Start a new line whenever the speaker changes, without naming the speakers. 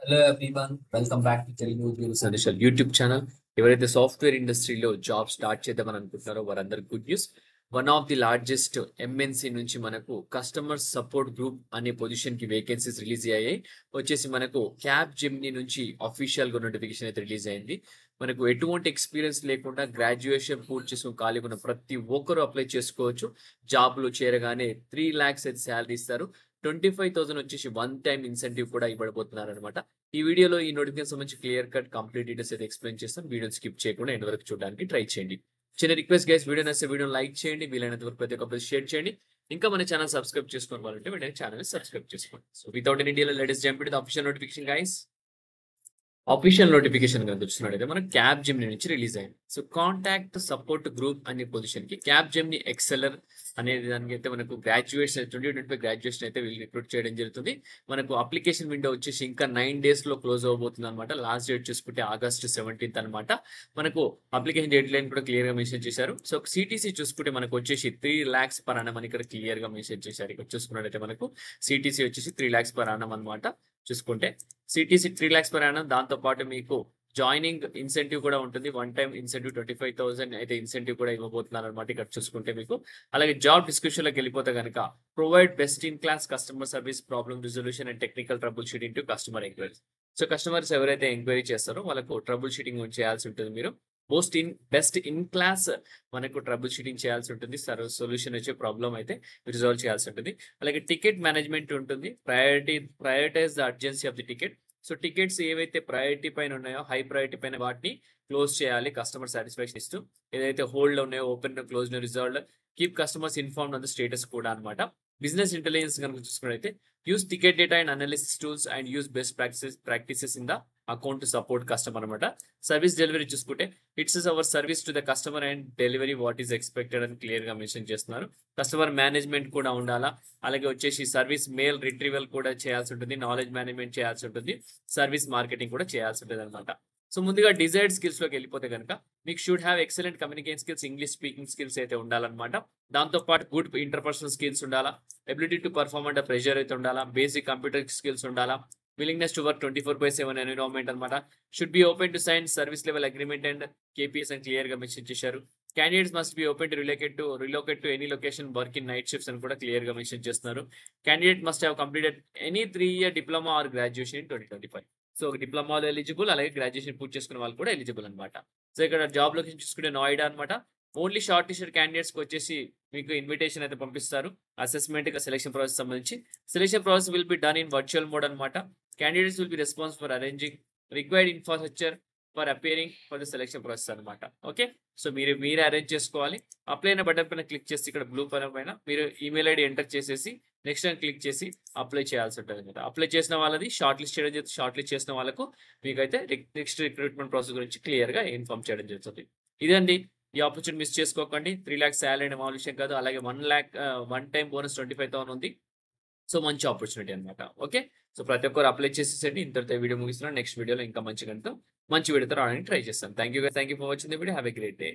Hello everyone, welcome back to Telugu news additional YouTube channel. ఎవరైతే software ఇండస్ట్రీలో job start చేద్దామని అనుకుంటున్నారో వారందరికి good news. One of the largest MNC నుంచి మనకు కస్టమర్ సపోర్ట్ గ్రూప్ అనే పొజిషన్ కి వేకెన్సీస్ రిలీజ్ అయ్యాయి. వచ్చేసి మనకు క్యాబ్ జిమ్ని నుంచి అఫీషియల్ గా నోటిఫికేషన్ అయితే రిలీజ్ అయింది. మనకు ఎటువంటి ఎక్స్పీరియన్స్ లేకుండా గ్రాడ్యుయేషన్ పూర్తి చేసుకుని ఖాళీగా ఉన్న ప్రతి ఒక్కరూ అప్లై చేసుకోవచ్చు. జాబ్ లో చేరగానే 3 lakhs అయితే శాలరీ ఇస్తారు. 25,000 వచ్చేసి వన్ టైం ఇన్సెంటివ్ కూడా ఇవ్వబోతున్నారు అనమాట. ఈ వీడియోలో ఈ నోటిఫికేషన్ సంబంధించి క్లియర్ కట్ కంప్లీట్ డీటెయిల్స్ అయితే ఎక్స్ప్లెయిన్ చేస్తాం. వీడియోని స్కిప్ చేయకుండా ఎండ్ వరకు చూడడానికి ట్రై చేయండి. చిన్న రిక్వెస్ట్ గైస్, వీడియో నచ్చితే వీడియోని లైక్ చేయండి, వీలైనంత వరకు ప్రతి ఒక్కరు షేర్ చేయండి. ఇంకా మన ఛానల్ సబ్స్క్రైబ్ చేసుకోవాలంటే వెంటనే ఛానల్ సబ్స్క్రైబ్ చేసుకోండి. So without any delay let us jump into the official notification guys. Official notification కనుక చూస్తున్నట్టయితే మనకు క్యాబ్ జిమ్ని నుంచి రిలీజ్ అయింది. సో కాంటాక్ట్ సపోర్ట్ గ్రూప్ అనే పొజిషన్ కి క్యాబ్ జిమ్ని ఎక్సెలర్ అనేది దానికి అయితే మనకు గ్రాడ్యుయేషన్ 2025 గ్రాడ్యుయేషన్ అయితే వీళ్ళు రిక్రూట్ చేయడం జరుగుతుంది. మనకు అప్లికేషన్ విండో వచ్చేసి ఇంకా 9 days లో క్లోజ్ అవబోతుంది అనమాట. లాస్ట్ డేట్ చూసుకుంటే August 17th అనమాట. మనకు అప్లికేషన్ డెడ్ లైన్ కూడా క్లియర్ గా మెన్షన్ చేశారు. సో సిటీసీ చూసుకుంటే మనకు వచ్చేసి 3 lakhs per annum అని ఇక్కడ క్లియర్ గా మెన్షన్ చేశారు. ఇక్కడ చూసుకున్నట్టయితే మనకు సిటీసీ వచ్చేసి 3 lakhs per annum అనమాట. చూసుకుంటే సిటీసీ 3 lakhs per annum. దాంతో పాటు మీకు జాయినింగ్ ఇన్సెంటివ్ కూడా ఉంటుంది. వన్ టైం ఇన్సెంటివ్ 25,000 అయితే ఇన్సెంటివ్ కూడా ఇవ్వబోతున్నారు అనమాట. ఇక్కడ చూసుకుంటే మీకు అలాగే జాబ్ డిస్క్రిప్షన్ లోకి వెళ్ళిపోతే కనుక provide best in class customer service, problem resolution and technical trouble shooting to customer enquiries. So customers ఎవరైతే ఎంక్వైరీ చేస్తారో వాళ్ళకు ట్రబుల్ షూటింగ్ చేయాల్సి ఉంటుంది. మీరు బెస్ట్ ఇన్ క్లాస్ మనకు ట్రబుల్ షూటింగ్ చేయాల్సి ఉంటుంది. సొల్యూషన్ వచ్చే ప్రాబ్లం అయితే రిజాల్వ్ చేయాల్సి ఉంటుంది. అలాగే టికెట్ మేనేజ్మెంట్ ఉంటుంది. Prioritise the urgency of the ticket. So tickets ఏవైతే ప్రయారిటీ పైన ఉన్నాయో, హై ప్రయారిటీ పైన వాటిని క్లోజ్ చేయాలి కస్టమర్ సాటిస్ఫాక్షన్ ఇస్తూ. ఏదైతే హోల్డ్ ఉన్నాయో open, close, resolve, keep customers informed on the status కూడా అనమాట. బిజినెస్ ఇంటెలిజెన్స్ కనుక చూసుకున్నట్లయితే use ticket data and analysis tools and use best practices in the account to support customer అనమాట. Service delivery చూసుకుంటే it's is our service to the customer and delivery what is expected అని clear గా mention చేస్తున్నారు. Customer management కూడా ఉండాలా. అలాగే వచ్చేసి service mail retrieval కూడా చేయాల్సి ఉంటుంది. నాలెడ్జ్ మేనేజ్మెంట్ చేయాల్సి ఉంటుంది. సర్వీస్ మార్కెటింగ్ కూడా చేయాల్సి ఉంటుంది అనమాట. సో ముందుగా డిజైర్డ్ స్కిల్స్ లోకి వెళ్ళిపోతే కనుక మీకు should have excellent communication skills, English speaking skills అయితే ఉండాలన్నమాట. దాంతో పాటు గుడ్ ఇంటర్పర్సనల్ స్కిల్స్ ఉండాలా. Ability to perform under pressure అయితే ఉండాలా. బేసిక్ కంప్యూటర్ స్కిల్స్ ఉండాలా. విల్లింగ్నెస్ టు వర్క్ 24/7 ఎన్విరాన్మెంట్ అనమాట. Should be open to sign service level agreement and KPIs అని క్లియర్ గా మెన్షన్ చేశారు. Candidates must be open to relocate to any location work in night shifts అని కూడా clear గా mention చేస్తున్నారు. Candidate must have completed any 3 year diploma or graduation in 2025. So డిప్లొమాలో eligible, అలాగే graduation పూర్తి చేసుకున్న వాళ్ళు కూడా ఎలిజిబుల్ అనమాట. సో ఇక్కడ జాబ్ లొకేషన్ చూసుకుంటే నోయిడా అనమాట. ఓన్లీ షార్ట్ లిస్టెడ్ క్యాండిడేట్స్ కి వచ్చేసి మీకు ఇన్విటేషన్ అయితే పంపిస్తారు. అసెస్మెంట్ సెలక్షన్ ప్రాసెస్ సంబంధించి selection process will be done in virtual mode అనమాట. Candidates will be response for arranging required infrastructure for appearing for the selection process అనమాట. ఓకే, సో మీరే arrange చేసుకోవాలి. అప్లై అయిన బటన్ పైన click చేసి ఇక్కడ blue పైన మీరు ఈమెయిల్ ఐడి ఎంటర్ చేసేసి నెక్స్ట్ టైం క్లిక్ చేసి అప్లై చేయాల్సి ఉంటుంది అనమాట. అప్లై చేసిన వాళ్ళది షార్ట్ లిస్ట్ చేయడం జరుగుతుంది. షార్ట్ లిస్ట్ చేసిన వాళ్ళకు మీకైతే నెక్స్ట్ రిక్రూట్మెంట్ ప్రాసెస్ గురించి క్లియర్ గా ఇన్ఫార్మ్ చేయడం జరుగుతుంది. ఇదండి, ఈ ఆపర్చునిటీ మిస్ చేసుకోకండి. 3 lakhs శాలరీ అనే మామూలు విషయం కాదు. అలాగే 1 lakh వన్ టైం బోనస్ 25,000 ఉంది. సో మంచి ఆపర్చునిటీ అనమాట. ఓకే, సో ప్రతి ఒక్కరు అప్లై చేసేసండి. ఇంతటితో వీడియో ముగిస్తున్నాను. నెక్స్ట్ వీడియోలో ఇంకా మంచి వీడియోతో రావడానికి ట్రై చేస్తాను. Thank you for watching the video. Have a great day.